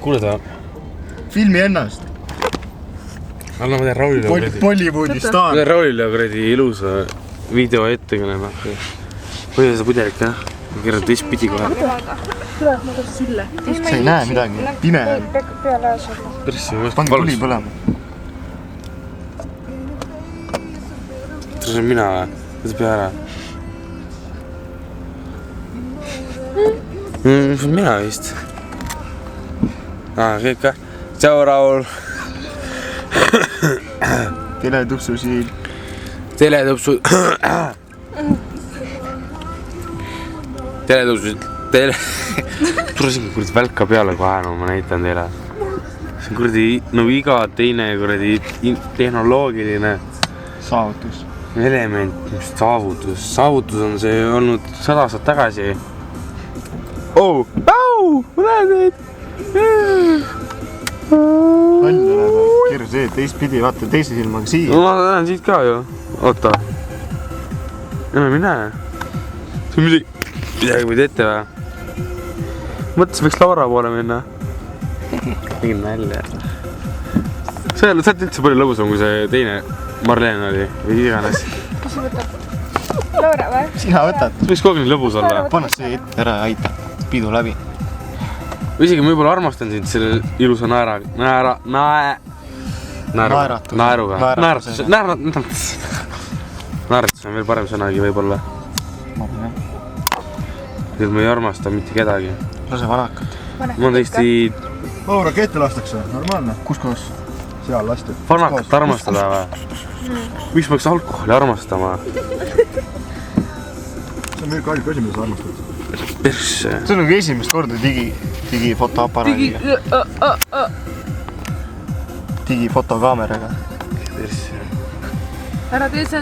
kuulda. Filmi ennast. Anna ma teen Raulile kuradi. Bollywoodi staar. Ma teen Raulile kuradi ilusa video ettekõne. Põhja see pudelik, jah? Ma kirjad teistpidi kohe. Tule, ma tahan sille. Sa ei näe midagi. Pime on. Peale ajas olla. Persse, ma Pange tuli põlema. See on mina või? Võta pea ära. See on mina vist. Kõik ka. Tšau, Raul. Teletupsu siin. Teletupsu. Tule siin kuradi välka peale kohe, no ma näitan teile. See on kuradi, no iga teine kuradi tehnoloogiline Saavutus. element, mis saavutus. Saavutus on see olnud 100 aastat tagasi. Oh! Au! Ma näen neid! Loll tuleb, kirju see, teistpidi, vaata teise silmaga siia. No ma näen siit ka ju. Oota. Enam ei näe. See on midagi võid ette või? Mõtlesin, võiks Laura poole minna. Tegin nälja. Sa oled üldse palju lõbusam kui see teine Marleen oli või iganes. Kes võtab? Laura või? Sina võtad. See võiks kogu aeg nii lõbus olla. Pane see ette ära ja aita. Pidu läbi. Isegi ma võib-olla armastan sind selle ilusa naeruga. Naeratus on veel parem sõnagi võib-olla. Ma ei armasta mitte kedagi. Lase vanakat. Ma on tõesti rakette lastakse, normaalne. Kus kohas? Seal lasti. vanakat armastada või? Miks ma peaks alkoholi armastama? See on meil kallik asi, mida sa armastad. Persse. See on nagu esimest korda digifotoaparaadiga. Digifotokaameraga. Persse. Ära tee see